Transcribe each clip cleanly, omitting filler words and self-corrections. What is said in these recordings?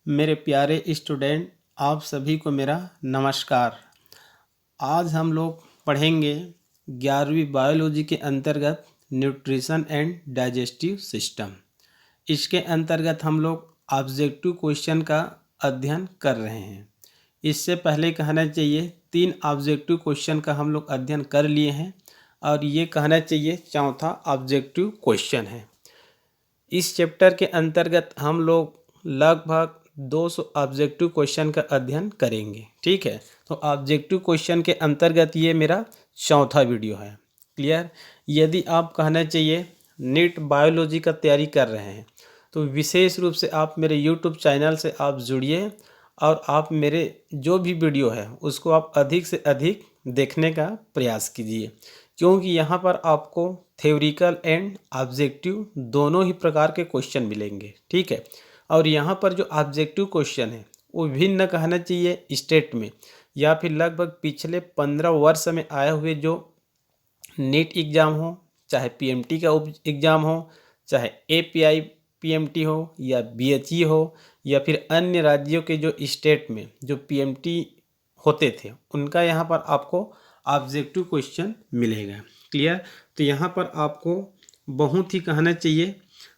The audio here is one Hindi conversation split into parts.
मेरे प्यारे स्टूडेंट, आप सभी को मेरा नमस्कार। आज हम लोग पढ़ेंगे 11वीं बायोलॉजी के अंतर्गत न्यूट्रिशन एंड डाइजेस्टिव सिस्टम। इसके अंतर्गत हम लोग ऑब्जेक्टिव क्वेश्चन का अध्ययन कर रहे हैं। इससे पहले कहना चाहिए 3 ऑब्जेक्टिव क्वेश्चन का हम लोग अध्ययन कर लिए हैं और ये कहना चाहिए चौथा ऑब्जेक्टिव क्वेश्चन है। इस चैप्टर के अंतर्गत हम लोग लगभग 200 ऑब्जेक्टिव क्वेश्चन का अध्ययन करेंगे। ठीक है, तो ऑब्जेक्टिव क्वेश्चन के अंतर्गत ये मेरा चौथा वीडियो है। क्लियर? यदि आप कहना चाहिए नीट बायोलॉजी का तैयारी कर रहे हैं तो विशेष रूप से आप मेरे यूट्यूब चैनल से आप जुड़िए और आप मेरे जो भी वीडियो है उसको आप अधिक से अधिक देखने का प्रयास कीजिए, क्योंकि यहाँ पर आपको थ्योरिकल एंड ऑब्जेक्टिव दोनों ही प्रकार के क्वेश्चन मिलेंगे। ठीक है, और यहाँ पर जो ऑब्जेक्टिव क्वेश्चन है वो भिन्न कहना चाहिए स्टेट में या फिर लगभग पिछले 15 वर्ष में आए हुए जो नीट एग्ज़ाम हो, चाहे पीएमटी का एग्ज़ाम हो, चाहे एपीआई पीएमटी हो या बीएचई हो या फिर अन्य राज्यों के जो स्टेट में जो पीएमटी होते थे उनका यहाँ पर आपको ऑब्जेक्टिव क्वेश्चन मिलेगा। क्लियर? तो यहाँ पर आपको बहुत ही कहना चाहिए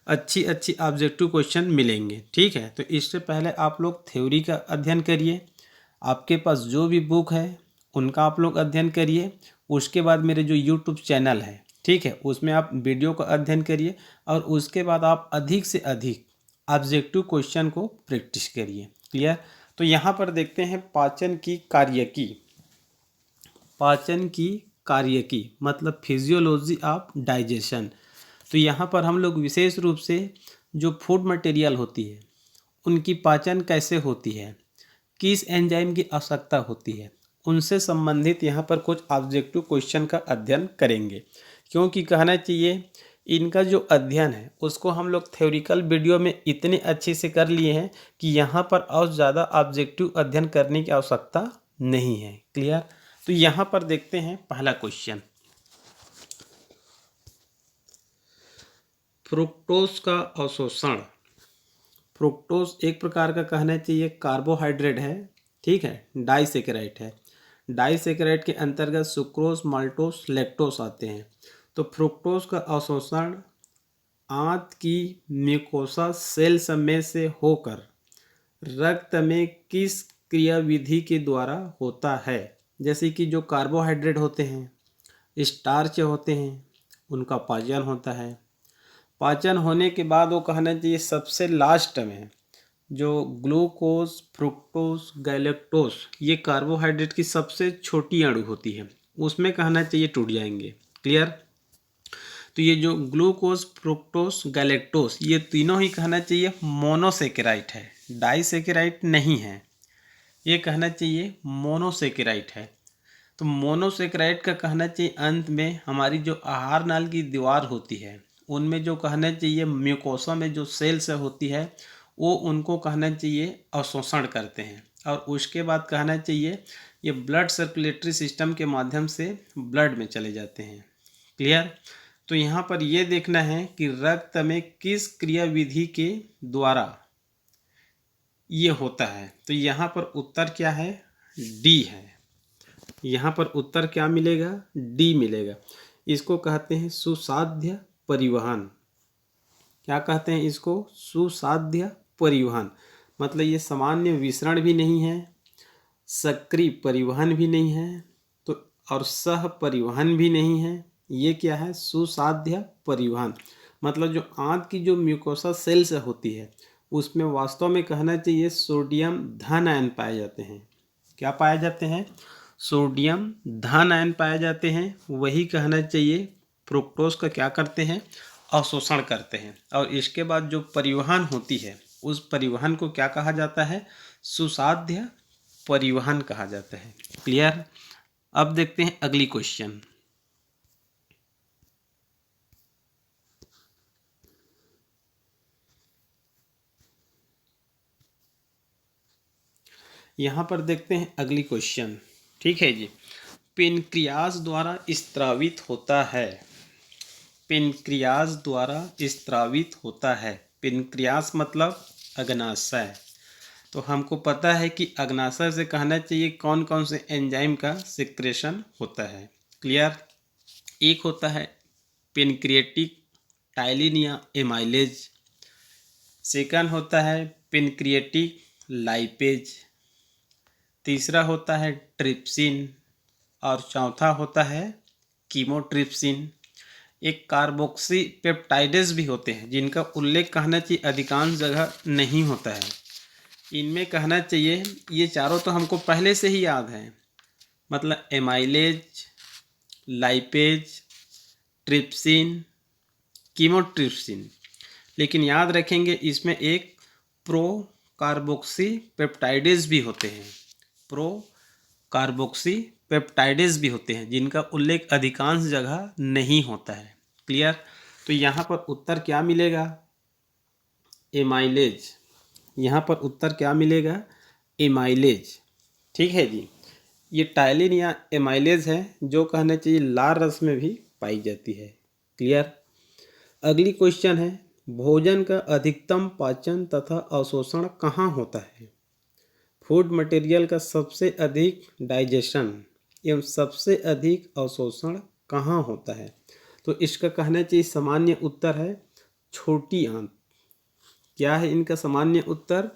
अच्छी ऑब्जेक्टिव क्वेश्चन मिलेंगे। ठीक है, तो इससे पहले आप लोग थ्योरी का अध्ययन करिए, आपके पास जो भी बुक है उनका आप लोग अध्ययन करिए। उसके बाद मेरे जो यूट्यूब चैनल है, ठीक है, उसमें आप वीडियो का अध्ययन करिए और उसके बाद आप अधिक से अधिक ऑब्जेक्टिव क्वेश्चन को प्रैक्टिस करिए। क्लियर? तो यहाँ पर देखते हैं पाचन की कार्यकी मतलब फिजियोलॉजी ऑफ डाइजेशन। तो यहाँ पर हम लोग विशेष रूप से जो फूड मटेरियल होती है उनकी पाचन कैसे होती है, किस एंजाइम की आवश्यकता होती है, उनसे संबंधित यहाँ पर कुछ ऑब्जेक्टिव क्वेश्चन का अध्ययन करेंगे। क्योंकि कहना चाहिए इनका जो अध्ययन है उसको हम लोग थ्योरिकल वीडियो में इतने अच्छे से कर लिए हैं कि यहाँ पर और ज़्यादा ऑब्जेक्टिव अध्ययन करने की आवश्यकता नहीं है। क्लियर? तो यहाँ पर देखते हैं पहला क्वेश्चन, फ्रुक्टोज का अवशोषण। फ्रुक्टोज एक प्रकार का कहना चाहिए कार्बोहाइड्रेट है। ठीक है, डाइसेकेराइड है। डाइसेकेराइड के अंतर्गत सुक्रोज, माल्टोज, लैक्टोज आते हैं। तो फ्रुक्टोज का अवशोषण आंत की म्यूकोसा सेल्स में से होकर रक्त में किस क्रियाविधि के द्वारा होता है? जैसे कि जो कार्बोहाइड्रेट होते हैं, स्टार्च होते हैं, उनका पाचन होता है। पाचन होने के बाद वो कहना चाहिए सबसे लास्ट में जो ग्लूकोज, फ्रुक्टोज, गैलेक्टोज ये कार्बोहाइड्रेट की सबसे छोटी अणु होती है, उसमें कहना चाहिए टूट जाएंगे। क्लियर? तो ये जो ग्लूकोज, फ्रुक्टोज, गैलेक्टोज ये तीनों ही कहना चाहिए मोनोसेकेराइड है, डाइसेकेराइड नहीं है। ये कहना चाहिए मोनोसेकेराइड है। तो मोनोसेकेराइड का कहना चाहिए अंत में हमारी जो आहार नाल की दीवार होती है उनमें जो कहना चाहिए म्यूकोसा में जो सेल्स होती है वो उनको कहना चाहिए अवशोषण करते हैं और उसके बाद कहना चाहिए ये ब्लड सर्कुलेटरी सिस्टम के माध्यम से ब्लड में चले जाते हैं। क्लियर? तो यहाँ पर ये देखना है कि रक्त में किस क्रियाविधि के द्वारा ये होता है। तो यहाँ पर उत्तर क्या है? डी है। यहाँ पर उत्तर क्या मिलेगा? डी मिलेगा। इसको कहते हैं सुसाध्य परिवहन। क्या कहते हैं इसको? सुसाध्य परिवहन। मतलब ये सामान्य विसरण भी नहीं है, सक्रिय परिवहन भी नहीं है, तो और सह परिवहन भी नहीं है। ये क्या है? सुसाध्य परिवहन। मतलब जो आंत की जो म्यूकोसा सेल्स होती है उसमें वास्तव में कहना चाहिए सोडियम धन आयन पाए जाते हैं। क्या पाए जाते हैं? सोडियम धन आयन पाए जाते हैं। वही कहना चाहिए फ्रुक्टोज का क्या करते हैं? अवशोषण करते हैं। और इसके बाद जो परिवहन होती है उस परिवहन को क्या कहा जाता है? सुसाध्य परिवहन कहा जाता है। क्लियर? अब देखते हैं अगली क्वेश्चन, यहाँ पर देखते हैं अगली क्वेश्चन। ठीक है जी, पेनक्रियाज द्वारा स्त्रावित होता है। पेनक्रियाज द्वारा स्त्रावित होता है। पेनक्रियाज मतलब अग्नाशय। तो हमको पता है कि अग्नाशय से कहना चाहिए कौन कौन से एंजाइम का सिक्रेशन होता है। क्लियर। एक होता है पेनक्रिएटिक टाइलिन या एमाइलेज, सेकंड होता है पेनक्रिएटिक लाइपेज, तीसरा होता है ट्रिप्सिन और चौथा होता है कीमोट्रिप्सिन। एक कार्बोक्सी पेप्टाइडेज भी होते हैं जिनका उल्लेख कहना चाहिए अधिकांश जगह नहीं होता है। इनमें कहना चाहिए ये चारों तो हमको पहले से ही याद है, मतलब एमाइलेज, लाइपेज, ट्रिप्सिन, कीमोट्रिप्सिन, लेकिन याद रखेंगे इसमें एक प्रो कार्बोक्सी पेप्टाइडेज भी होते हैं, प्रो कार्बोक्सी पेप्टाइडेज भी होते हैं जिनका उल्लेख अधिकांश जगह नहीं होता है। क्लियर। तो यहाँ पर उत्तर क्या मिलेगा? एमाइलेज। यहाँ पर उत्तर क्या मिलेगा? एमाइलेज। ठीक है जी। ये टाइलिन या एमाइलेज है जो कहना चाहिए लाल रस में भी पाई जाती है। क्लियर। अगली क्वेश्चन है, भोजन का अधिकतम पाचन तथा अवशोषण कहाँ होता है? फूड मटेरियल का सबसे अधिक डाइजेशन एवं सबसे अधिक अवशोषण कहाँ होता है? तो इसका कहना चाहिए सामान्य उत्तर है छोटी आंत। क्या है इनका सामान्य उत्तर?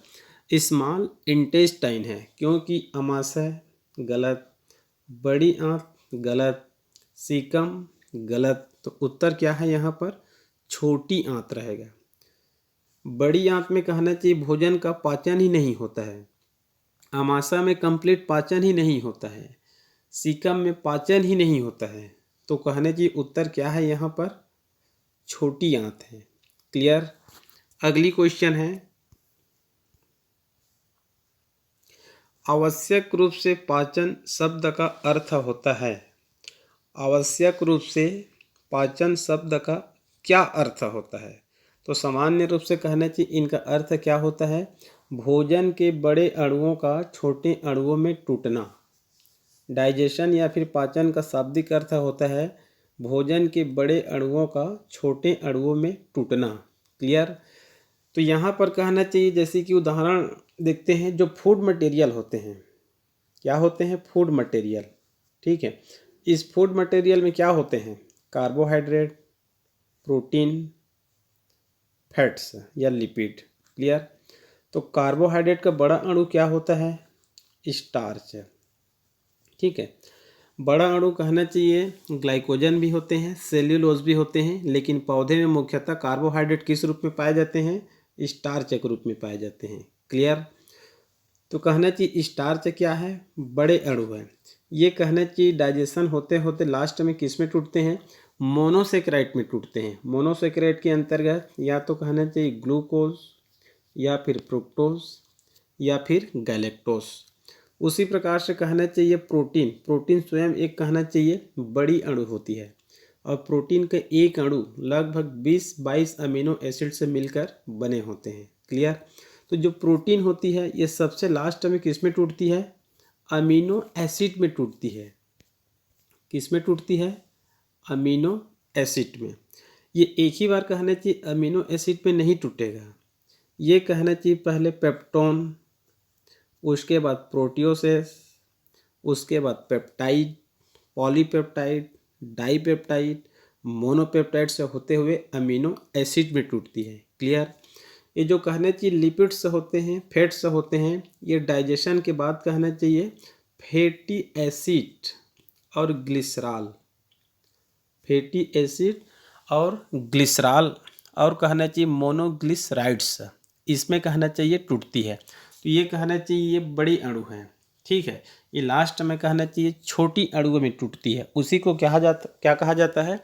स्मॉल इंटेस्टाइन है, क्योंकि आमाशय गलत, बड़ी आंत गलत, सीकम गलत। तो उत्तर क्या है यहाँ पर? छोटी आंत रहेगा। बड़ी आंत में कहना चाहिए भोजन का पाचन ही नहीं होता है, आमाशय में कंप्लीट पाचन ही नहीं होता है, सीकम में पाचन ही नहीं होता है। तो कहने चाहिए उत्तर क्या है यहाँ पर? छोटी आंत है। क्लियर। अगली क्वेश्चन है, आवश्यक रूप से पाचन शब्द का अर्थ होता है। आवश्यक रूप से पाचन शब्द का क्या अर्थ होता है? तो सामान्य रूप से कहना चाहिए इनका अर्थ क्या होता है? भोजन के बड़े अणुओं का छोटे अणुओं में टूटना। डाइजेशन या फिर पाचन का शाब्दिक अर्थ होता है भोजन के बड़े अणुओं का छोटे अणुओं में टूटना। क्लियर। तो यहाँ पर कहना चाहिए जैसे कि उदाहरण देखते हैं, जो फूड मटेरियल होते हैं, क्या होते हैं? Food material. ठीक है। इस फूड मटेरियल में क्या होते हैं? कार्बोहाइड्रेट, प्रोटीन, फैट्स या लिपिड। क्लियर। तो कार्बोहाइड्रेट का बड़ा अणु क्या होता है? स्टार्च। ठीक है। बड़ा अणु कहना चाहिए ग्लाइकोजन भी होते हैं, सेल्यूलोज भी होते हैं, लेकिन पौधे में मुख्यतः कार्बोहाइड्रेट किस रूप में पाए जाते हैं? स्टार्च के रूप में पाए जाते हैं। क्लियर। तो कहना चाहिए स्टार्च क्या है? बड़े अणु है। ये कहना चाहिए डाइजेशन होते होते लास्ट में किस में टूटते हैं? मोनोसेकेराइड में टूटते हैं। मोनोसेकेराइड के अंतर्गत या तो कहना चाहिए ग्लूकोज या फिर फ्रुक्टोज या फिर गैलेक्टोज। उसी प्रकार से कहना चाहिए प्रोटीन। प्रोटीन स्वयं एक कहना चाहिए बड़ी अणु होती है, और प्रोटीन का एक अणु लगभग 20-22 अमीनो एसिड से मिलकर बने होते हैं। क्लियर। तो जो प्रोटीन होती है ये सबसे लास्ट में किस में टूटती है? अमीनो एसिड में टूटती है। किस में टूटती है? अमीनो एसिड में। ये एक ही बार कहना चाहिए अमीनो एसिड में नहीं टूटेगा, ये कहना चाहिए पहले पेप्टोन, उसके बाद प्रोटियोसेस, उसके बाद पेप्टाइड, पॉलीपेप्टाइड, डाईपेप्टाइड, मोनोपेप्टाइड से होते हुए अमीनो एसिड में टूटती है। क्लियर। ये जो कहना चाहिए लिपिड्स होते हैं, फैट्स होते हैं, ये डाइजेशन के बाद कहना चाहिए फैटी एसिड और ग्लिसरॉल, फैटी एसिड और ग्लिसरॉल, और कहना चाहिए मोनोग्लिसराइड्स, इसमें कहना चाहिए टूटती है। तो ये कहना चाहिए ये बड़ी अणु है। ठीक है। ये लास्ट में कहना चाहिए छोटी अणुओं में टूटती है। उसी को क्या कहा जाता है?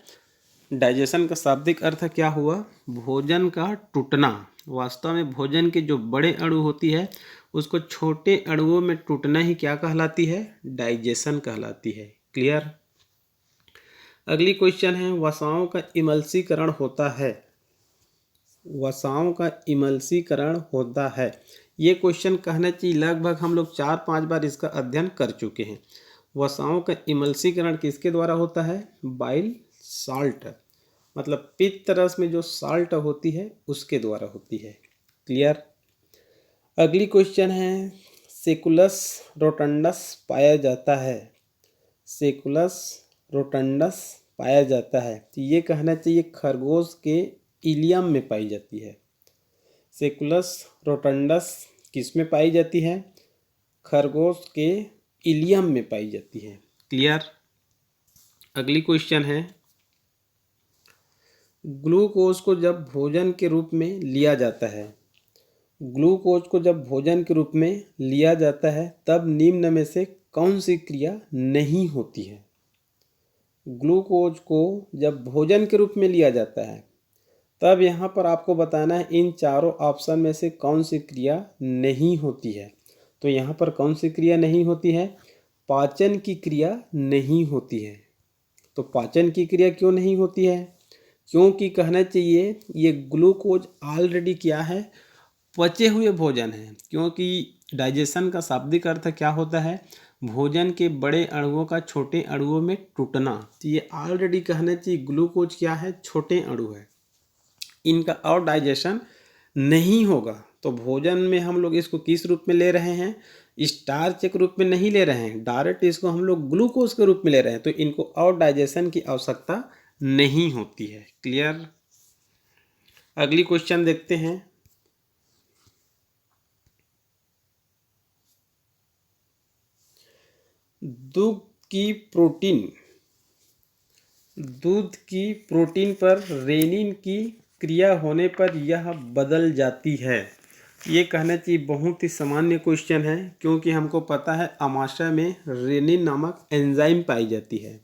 डाइजेशन का शाब्दिक अर्थ क्या हुआ? भोजन का टूटना। वास्तव में भोजन के जो बड़े अणु होती है उसको छोटे अणुओं में टूटना ही क्या कहलाती है? डाइजेशन कहलाती है। क्लियर। अगली क्वेश्चन है, वसाओं का इमल्सीकरण होता है। वसाओं का इमल्सीकरण होता है। ये क्वेश्चन कहना चाहिए लगभग हम लोग 4-5 बार इसका अध्ययन कर चुके हैं। वसाओं का इमल्सीकरण किसके द्वारा होता है? बाइल साल्ट, मतलब पित्त रस में जो साल्ट होती है उसके द्वारा होती है। क्लियर। अगली क्वेश्चन है, सेकुलस रोटंडस पाया जाता है, सेकुलस रोटंडस पाया जाता है, तो ये कहना चाहिए खरगोश के इलियम में पाई जाती है। सेकुलस रोटंडस किस में पाई जाती है? खरगोश के इलियम में पाई जाती है। क्लियर। अगली क्वेश्चन है, ग्लूकोज को जब भोजन के रूप में लिया जाता है, ग्लूकोज को जब भोजन के रूप में लिया जाता है तब निम्न में से कौन सी क्रिया नहीं होती है? ग्लूकोज को जब भोजन के रूप में लिया जाता है तब यहाँ पर आपको बताना है इन चारों ऑप्शन में से कौन सी क्रिया नहीं होती है। तो यहाँ पर कौन सी क्रिया नहीं होती है? पाचन की क्रिया नहीं होती है। तो पाचन की क्रिया क्यों नहीं होती है? क्योंकि कहना चाहिए ये ग्लूकोज ऑलरेडी क्या है? पचे हुए भोजन है। क्योंकि डाइजेशन का शाब्दिक अर्थ क्या होता है? भोजन के बड़े अणुओं का छोटे अणुओं में टूटना। तो ये ऑलरेडी कहना चाहिए ग्लूकोज क्या है? छोटे अणु है, इनका और डाइजेशन नहीं होगा। तो भोजन में हम लोग इसको किस रूप में ले रहे हैं? स्टार्च के रूप में नहीं ले रहे हैं, डायरेक्ट इसको हम लोग ग्लूकोज के रूप में ले रहे हैं। तो इनको और डाइजेशन की आवश्यकता नहीं होती है। क्लियर। अगली क्वेश्चन देखते हैं, दूध की प्रोटीन पर रेनिन की क्रिया होने पर यह बदल जाती है। ये कहना चाहिए बहुत ही सामान्य क्वेश्चन है, क्योंकि हमको पता है अमाशय में रेनिन नामक एंजाइम पाई जाती है।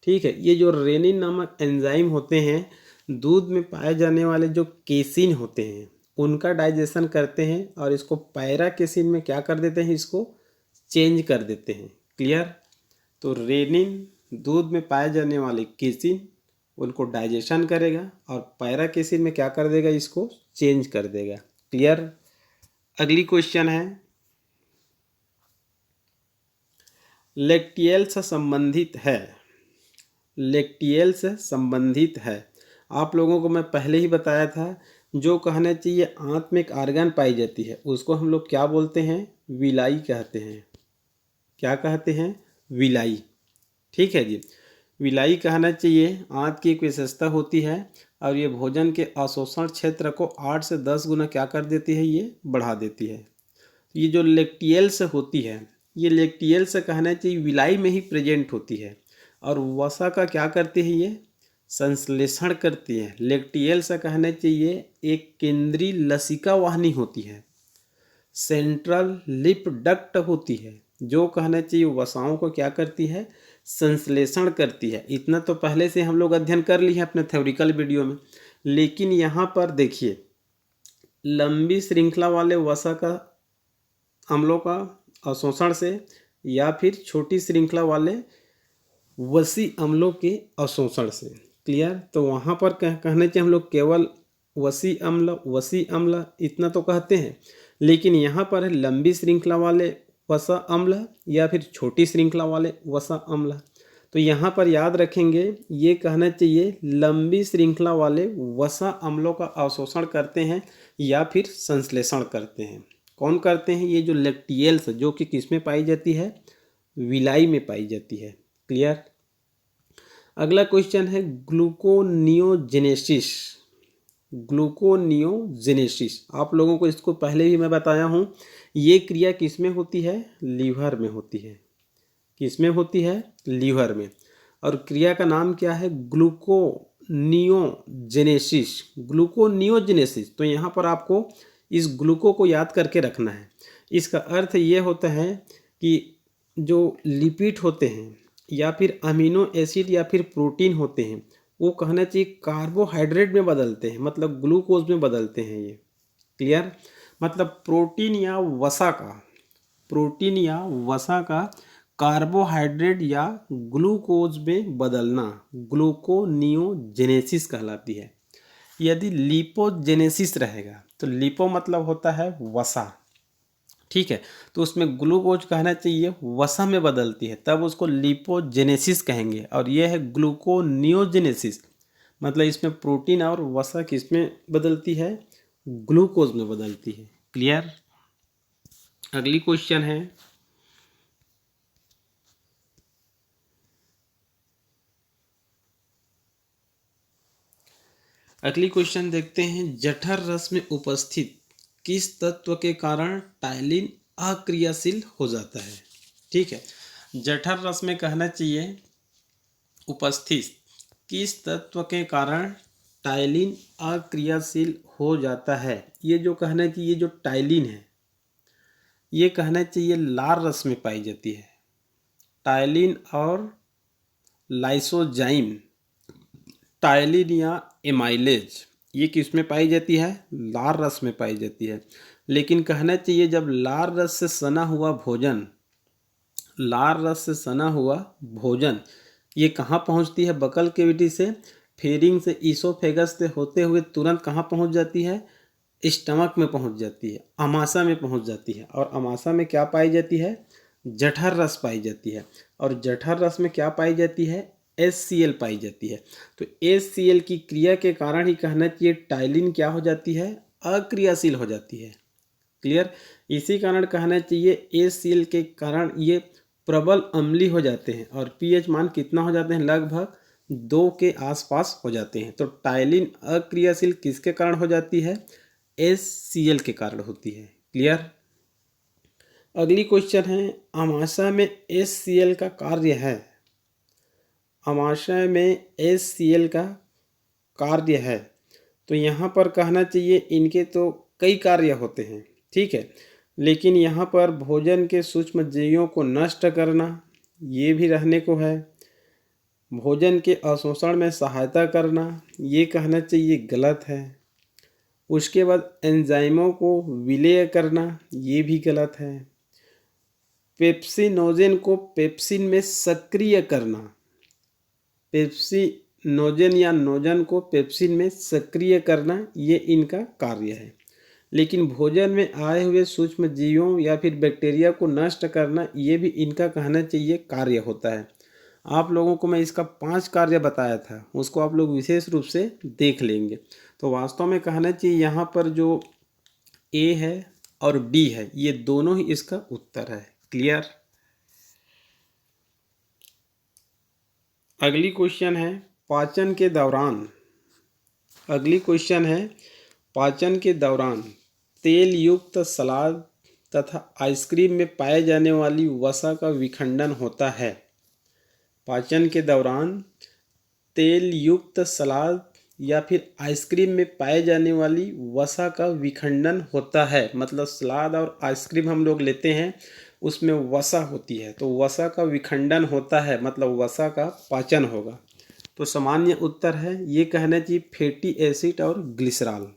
ठीक है, ये जो रेनिन नामक एंजाइम होते हैं, दूध में पाए जाने वाले जो केसिन होते हैं उनका डाइजेशन करते हैं और इसको पैरा केसिन में क्या कर देते हैं? इसको चेंज कर देते हैं। क्लियर। तो रेनिन दूध में पाए जाने वाले केसिन उनको डाइजेशन करेगा और पैरा केसिन में क्या कर देगा? इसको चेंज कर देगा। क्लियर। अगली क्वेश्चन है, लैक्टियल से संबंधित है, लैक्टियल से संबंधित है। आप लोगों को मैं पहले ही बताया था, जो कहना चाहिए आंत में एक आर्गन पाई जाती है उसको हम लोग क्या बोलते हैं? विलाई कहते हैं। क्या कहते हैं? विलाई। ठीक है जी, विलाई कहना चाहिए आंत की एक विशेषता होती है और ये भोजन के अवशोषण क्षेत्र को 8 से 10 गुना क्या कर देती है? ये बढ़ा देती है। ये जो लैक्टियल्स होती है, ये लैक्टियल्स कहना चाहिए विलाई में ही प्रेजेंट होती है और वसा का क्या करती है? ये संश्लेषण करती है। लैक्टियल्स कहना चाहिए एक केंद्रीय लसिका वाहिनी होती है, सेंट्रल लिप डक्ट होती है, जो कहना चाहिए वसाओं को क्या करती है? संश्लेषण करती है। इतना तो पहले से हम लोग अध्ययन कर लिए हैं अपने थ्योरिकल वीडियो में, लेकिन यहाँ पर देखिए लंबी श्रृंखला वाले वसा का अम्लों का अवशोषण से या फिर छोटी श्रृंखला वाले वसी अम्लों के अवशोषण से। क्लियर। तो वहाँ पर कहने चाहिए हम लोग केवल वसी अम्ल इतना तो कहते हैं, लेकिन यहाँ पर है लंबी श्रृंखला वाले वसा अम्ल या फिर छोटी श्रृंखला वाले वसा अम्ल। तो यहाँ पर याद रखेंगे ये कहना चाहिए लंबी श्रृंखला वाले वसा अम्लों का अवशोषण करते हैं या फिर संश्लेषण करते हैं। कौन करते हैं? ये जो लैक्टियल्स, जो कि किस में पाई जाती है? विलाई में पाई जाती है। क्लियर। अगला क्वेश्चन है ग्लूकोनियोजेनेसिस। ग्लूकोनियोजेनेसिस आप लोगों को इसको पहले भी मैं बताया हूँ। ये क्रिया किस में होती है? लीवर में होती है। किस में होती है? लीवर में। और क्रिया का नाम क्या है? ग्लूकोनियोजेनेसिस। ग्लूकोनियोजेनेसिस। तो यहाँ पर आपको इस ग्लूको को याद करके रखना है। इसका अर्थ ये होता है कि जो लिपिड होते हैं या फिर अमीनो एसिड या फिर प्रोटीन होते हैं वो कहना चाहिए कार्बोहाइड्रेट में बदलते हैं, मतलब ग्लूकोज में बदलते हैं ये। क्लियर। मतलब प्रोटीन या वसा का कार्बोहाइड्रेट या ग्लूकोज में बदलना ग्लूकोनियोजेनेसिस कहलाती है। यदि लिपोजेनेसिस रहेगा तो लिपो मतलब होता है वसा। ठीक है, तो उसमें ग्लूकोज कहना चाहिए वसा में बदलती है, तब उसको लिपोजेनेसिस कहेंगे। और यह है ग्लूकोनियोजेनेसिस, मतलब इसमें प्रोटीन और वसा किस में बदलती है? ग्लूकोज में बदलती है। क्लियर। अगली क्वेश्चन है, अगली क्वेश्चन देखते हैं। जठर रस में उपस्थित किस तत्व के कारण टाइलिन अक्रियाशील हो जाता है? ठीक है, जठर रस में कहना चाहिए उपस्थित किस तत्व के कारण टाइलिन अक्रियाशील हो जाता है। ये जो कहना चाहिए, जो टाइलिन है, ये कहना चाहिए लार रस में पाई जाती है। टाइलिन और लाइसोजाइम, टाइलिन या एमाइलेज, ये किस में पाई जाती है? लार रस में पाई जाती है। लेकिन कहना चाहिए जब लार रस से सना हुआ भोजन, लार रस से सना हुआ भोजन ये कहाँ पहुँचती है? बकल कैविटी से, फेरिंग से, ईसोफेगस से होते हुए तुरंत कहाँ पहुँच जाती है? स्टमक में पहुँच जाती है, अमाशय में पहुँच जाती है। और अमाशय में क्या पाई जाती है? जठर रस पाई जाती है। और जठर रस में क्या पाई जाती है? HCl पाई जाती है। तो HCl की क्रिया के कारण ही कहना चाहिए टाइलिन क्या हो जाती है? अक्रियाशील हो जाती है। क्लियर? इसी कारण कहना चाहिए HCl के कारण ये प्रबल अम्लीय हो जाते हैं और pH मान कितना हो जाते हैं? लगभग 2 के आसपास हो जाते हैं। तो टाइलिन अक्रियाशील किसके कारण हो जाती है? HCl के कारण होती है। क्लियर? अगली क्वेश्चन है, अमाशय में HCl का कार्य है। अमाशय में HCl का कार्य है, तो यहाँ पर कहना चाहिए इनके तो कई कार्य होते हैं, ठीक है। लेकिन यहाँ पर भोजन के सूक्ष्म जीवों को नष्ट करना, ये भी रहने को है। भोजन के अवशोषण में सहायता करना, ये कहना चाहिए गलत है। उसके बाद एंजाइमों को विलय करना, ये भी गलत है। पेप्सिनोजेन को पेप्सिन में सक्रिय करना, पेप्सिनोजेन या नोजन को पेप्सिन में सक्रिय करना, ये इनका कार्य है। लेकिन भोजन में आए हुए सूक्ष्म जीवों या फिर बैक्टीरिया को नष्ट करना, ये भी इनका कहना चाहिए कार्य होता है। आप लोगों को मैं इसका 5 कार्य बताया था, उसको आप लोग विशेष रूप से देख लेंगे। तो वास्तव में कहना चाहिए यहाँ पर जो ए है और डी है, ये दोनों ही इसका उत्तर है। क्लियर? अगली क्वेश्चन है, पाचन के दौरान, अगली क्वेश्चन है, पाचन के दौरान तेल युक्त सलाद तथा आइसक्रीम में पाए जाने वाली वसा का विखंडन होता है। पाचन के दौरान तेल युक्त सलाद या फिर आइसक्रीम में पाए जाने वाली वसा का विखंडन होता है। मतलब सलाद और आइसक्रीम हम लोग लेते हैं, उसमें वसा होती है, तो वसा का विखंडन होता है, मतलब वसा का पाचन होगा। तो सामान्य उत्तर है, ये कहना चाहिए फैटी एसिड और ग्लिसरॉल।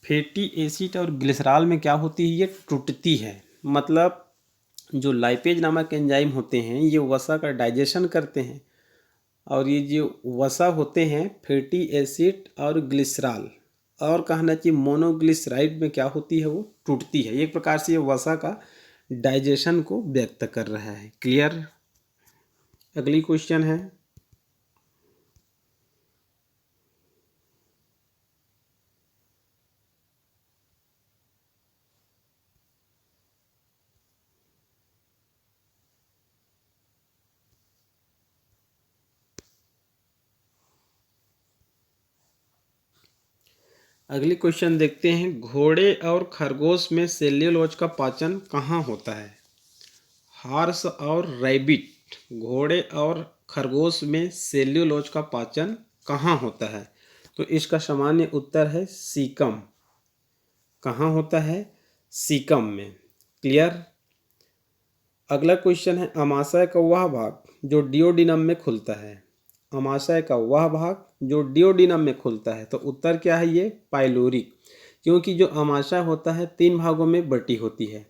फैटी एसिड और ग्लिसरॉल में क्या होती है? ये टूटती है। मतलब जो लाइपेज नामक एंजाइम होते हैं, ये वसा का डाइजेशन करते हैं, और ये जो वसा होते हैं फैटी एसिड और ग्लिसरॉल, और कहना चाहिए मोनोग्लिसराइड में क्या होती है? वो टूटती है। एक प्रकार से ये वसा का डाइजेशन को व्यक्त कर रहा है। क्लियर? अगली क्वेश्चन है, अगली क्वेश्चन देखते हैं। घोड़े और खरगोश में सेल्यूलोज का पाचन कहाँ होता है? हॉर्स और रैबिट, घोड़े और खरगोश में सेल्यूलोज का पाचन कहाँ होता है? तो इसका सामान्य उत्तर है सीकम। कहाँ होता है? सीकम में। क्लियर? अगला क्वेश्चन है, अमाशय का वह भाग जो डिओडिनम में खुलता है। अमाशय का वह भाग जो डिओडिनम में खुलता है, तो उत्तर क्या है? ये पाइलोरिक। क्योंकि जो अमाशय होता है 3 भागों में बटी होती है।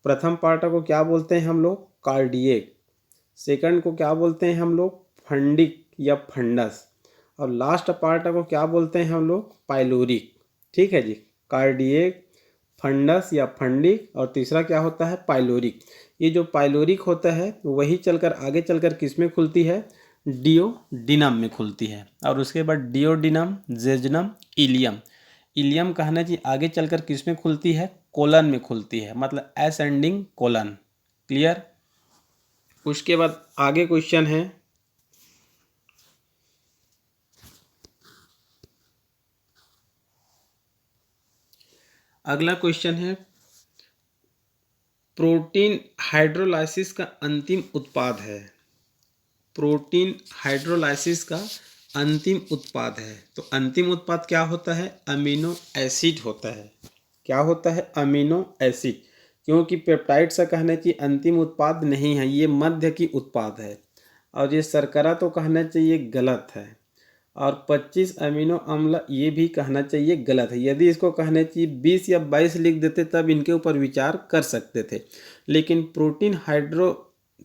प्रथम पार्ट को क्या बोलते हैं हम लोग? कार्डिएक। सेकंड को क्या बोलते हैं हम लोग? फंडिक या फंडस। और लास्ट पार्ट को क्या बोलते हैं हम लोग? पाइलोरिक। ठीक है जी, कार्डिएक, फंडस या फंडिक, और तीसरा क्या होता है? पाइलोरिक। ये जो पाइलोरिक होता है वही चलकर आगे चलकर किस में खुलती है? डिओडिनम में खुलती है। और उसके बाद डिओडिनम, जेजुनम, इलियम। इलियम कहना चाहिए आगे चलकर किस में खुलती है? कोलन में खुलती है, मतलब एसेंडिंग कोलन। क्लियर। उसके बाद आगे क्वेश्चन है, अगला क्वेश्चन है प्रोटीन हाइड्रोलाइसिस का अंतिम उत्पाद है। प्रोटीन हाइड्रोलाइसिस का अंतिम उत्पाद है। तो अंतिम उत्पाद क्या होता है? अमीनो एसिड होता है। क्या होता है? Amino acid. क्योंकि पेप्टाइड्स का कहना चाहिए अंतिम उत्पाद नहीं है, ये मध्य की उत्पाद है। और ये शर्करा तो कहना चाहिए गलत है। और 25 अमीनो अम्ल ये भी कहना चाहिए गलत है। यदि इसको कहना चाहिए 20 या 22 लिख देते तब इनके ऊपर विचार कर सकते थे। लेकिन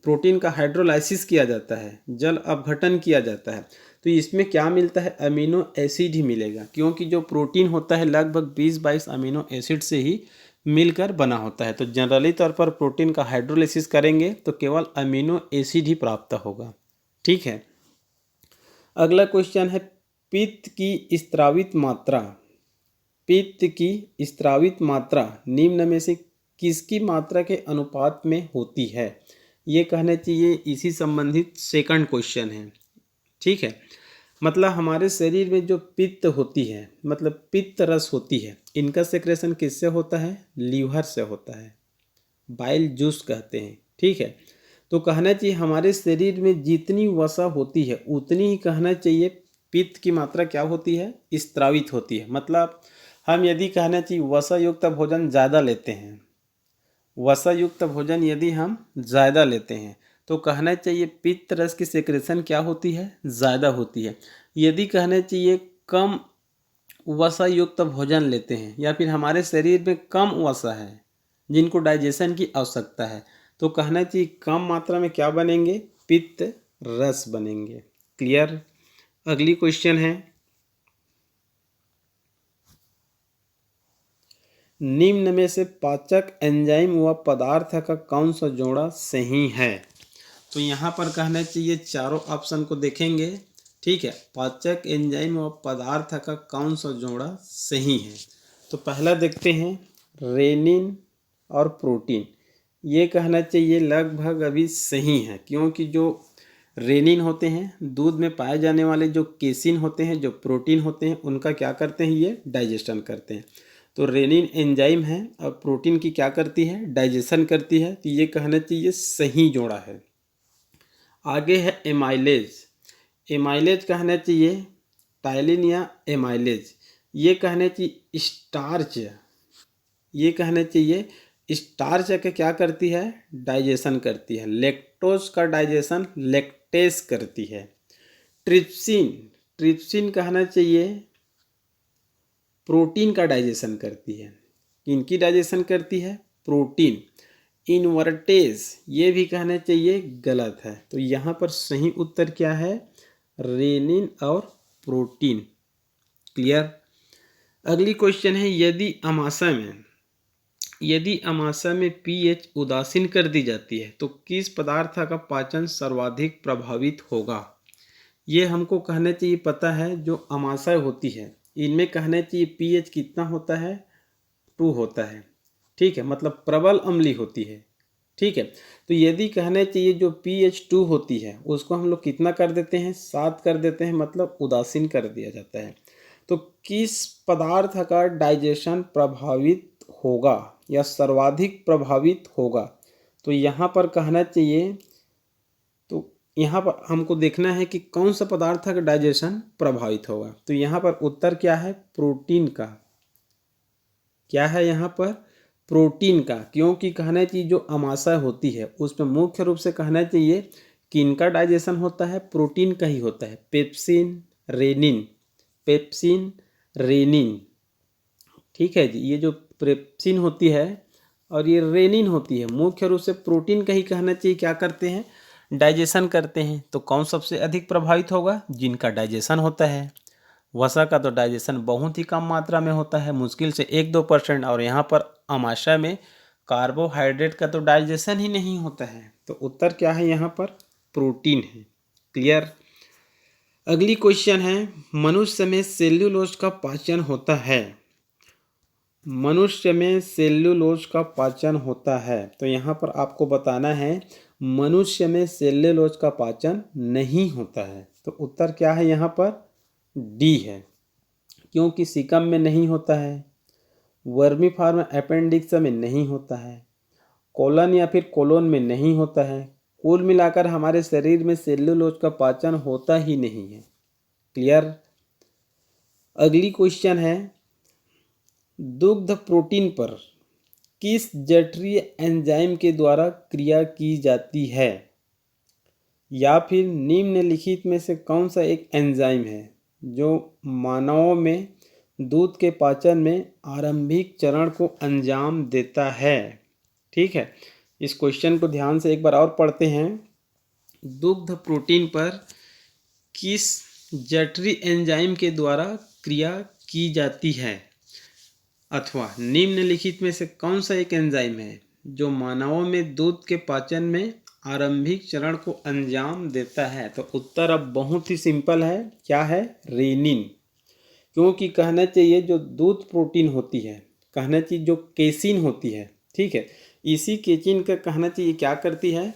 प्रोटीन का हाइड्रोलाइसिस किया जाता है, जल अपघटन किया जाता है, तो इसमें क्या मिलता है? अमीनो एसिड ही मिलेगा। क्योंकि जो प्रोटीन होता है लगभग 20-22 अमीनो एसिड से ही मिलकर बना होता है। तो जनरली तौर पर प्रोटीन का हाइड्रोलाइसिस करेंगे तो केवल अमीनो एसिड ही प्राप्त होगा। ठीक है। अगला क्वेश्चन है पित्त की स्त्रावित मात्रा। पित्त की स्त्रावित मात्रा निम्न में से किसकी मात्रा के अनुपात में होती है? ये कहना चाहिए इसी संबंधित सेकंड क्वेश्चन है। ठीक है। मतलब हमारे शरीर में जो पित्त होती है, मतलब पित्त रस होती है, इनका सेक्रेशन किससे होता है? लीवर से होता है। बाइल जूस कहते हैं। ठीक है। तो कहना चाहिए हमारे शरीर में जितनी वसा होती है उतनी ही कहना चाहिए पित्त की मात्रा क्या होती है? स्त्रावित होती है। मतलब हम यदि कहना चाहिए वसा युक्त भोजन ज़्यादा लेते हैं, वसा युक्त भोजन यदि हम ज़्यादा लेते हैं तो कहना चाहिए पित्त रस की सेक्रेशन क्या होती है? ज़्यादा होती है। यदि कहना चाहिए कम वसा युक्त भोजन लेते हैं या फिर हमारे शरीर में कम वसा है जिनको डाइजेशन की आवश्यकता है, तो कहना चाहिए कम मात्रा में क्या बनेंगे? पित्त रस बनेंगे। क्लियर। अगली क्वेश्चन है निम्न में से पाचक एंजाइम व पदार्थ का कौन सा जोड़ा सही है? तो यहाँ पर कहना चाहिए चारों ऑप्शन को देखेंगे। ठीक है। पाचक एंजाइम व पदार्थ का कौन सा जोड़ा सही है? तो पहला देखते हैं रेनिन और प्रोटीन। ये कहना चाहिए लगभग अभी सही है। क्योंकि जो रेनिन होते हैं दूध में पाए जाने वाले, जो केसिन होते हैं, जो प्रोटीन होते हैं, उनका क्या करते हैं? ये डाइजेशन करते हैं। तो रेनिन एंजाइम है और प्रोटीन की क्या करती है? डाइजेशन करती है। तो ये कहना चाहिए सही जोड़ा है। आगे है एमाइलेज। एमाइलेज कहना चाहिए टाइलिन या एमाइलेज। ये कहना चाहिए स्टार्च। ये कहना चाहिए स्टार्च के क्या करती है? डाइजेशन करती है। लैक्टोज का डाइजेशन लैक्टेस करती है। ट्रिप्सिन, ट्रिप्सिन कहना चाहिए प्रोटीन का डाइजेशन करती है। इनकी डाइजेशन करती है प्रोटीन। इनवर्टेज ये भी कहना चाहिए गलत है। तो यहाँ पर सही उत्तर क्या है? रेनिन और प्रोटीन। क्लियर। अगली क्वेश्चन है यदि अमाशय में पीएच उदासीन कर दी जाती है तो किस पदार्थ का पाचन सर्वाधिक प्रभावित होगा? ये हमको कहना चाहिए पता है। जो अमाशय होती है इनमें कहना चाहिए पीएच कितना होता है? 2 होता है। ठीक है। मतलब प्रबल अम्लीय होती है। ठीक है। तो यदि कहना चाहिए जो pH 2 होती है उसको हम लोग कितना कर देते हैं? 7 कर देते हैं, मतलब उदासीन कर दिया जाता है। तो किस पदार्थ का डाइजेशन प्रभावित होगा या सर्वाधिक प्रभावित होगा? तो यहाँ पर कहना चाहिए, तो यहाँ पर हमको देखना है कि कौन सा पदार्थ का डाइजेशन प्रभावित होगा। तो यहाँ पर उत्तर क्या है? प्रोटीन का। क्या है यहाँ पर? प्रोटीन का। क्योंकि कहना चाहिए जो अमाशय होती है उसमें मुख्य रूप से कहना चाहिए कि इनका डाइजेशन होता है प्रोटीन का ही होता है। Pepsin, rennin, pepsin, rennin. ठीक है जी। ये जो पेप्सिन होती है और ये रेनिन होती है मुख्य रूप से प्रोटीन का ही कहना चाहिए क्या करते हैं? डाइजेशन करते हैं। तो कौन सबसे अधिक प्रभावित होगा? जिनका डाइजेशन होता है। वसा का तो डाइजेशन बहुत ही कम मात्रा में होता है, मुश्किल से 1-2%। और यहाँ पर अमाशय में कार्बोहाइड्रेट का तो डाइजेशन ही नहीं होता है। तो उत्तर क्या है यहाँ पर? प्रोटीन है। क्लियर। अगली क्वेश्चन है मनुष्य में सेल्यूलोज का पाचन होता है। मनुष्य में सेल्यूलोज का पाचन होता है। तो यहाँ पर आपको बताना है मनुष्य में सेल्यूलोज का पाचन नहीं होता है। तो उत्तर क्या है यहाँ पर? डी है, क्योंकि सीकम में नहीं होता है, वर्मीफॉर्म अपेंडिक्स में नहीं होता है, कोलन या फिर कोलोन में नहीं होता है। कुल मिलाकर हमारे शरीर में सेल्यूलोज का पाचन होता ही नहीं है। क्लियर? अगली क्वेश्चन है, दुग्ध प्रोटीन पर किस जठरीय एंजाइम के द्वारा क्रिया की जाती है? या फिर निम्नलिखित में से कौन सा एक एंजाइम है जो मानवों में दूध के पाचन में आरंभिक चरण को अंजाम देता है? ठीक है, इस क्वेश्चन को ध्यान से एक बार और पढ़ते हैं। दुग्ध प्रोटीन पर किस जठरी एंजाइम के द्वारा क्रिया की जाती है, अथवा निम्नलिखित में से कौन सा एक एंजाइम है जो मानवों में दूध के पाचन में आरंभिक चरण को अंजाम देता है? तो उत्तर अब बहुत ही सिंपल है, क्या है? रेनिन। क्योंकि कहना चाहिए जो दूध प्रोटीन होती है, कहना चाहिए जो केसिन होती है, ठीक है, इसी केसिन का कहना चाहिए क्या करती है?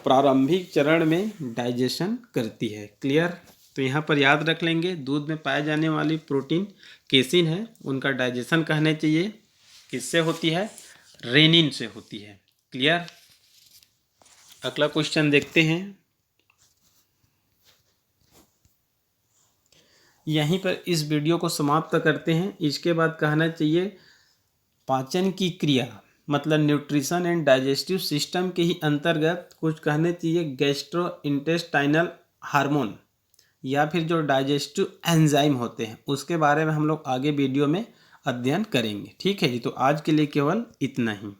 प्रारंभिक चरण में डाइजेशन करती है। क्लियर? तो यहाँ पर याद रख लेंगे, दूध में पाए जाने वाली प्रोटीन केसिन है, उनका डाइजेशन कहने चाहिए किससे होती है? रेनिन से होती है। क्लियर? अगला क्वेश्चन देखते हैं। यहीं पर इस वीडियो को समाप्त करते हैं। इसके बाद कहना चाहिए पाचन की क्रिया, मतलब न्यूट्रिशन एंड डाइजेस्टिव सिस्टम के ही अंतर्गत कुछ कहने चाहिए गैस्ट्रो इंटेस्टाइनल हार्मोन या फिर जो डाइजेस्टिव एंजाइम होते हैं, उसके बारे में हम लोग आगे वीडियो में अध्ययन करेंगे। ठीक है जी, तो आज के लिए केवल इतना ही।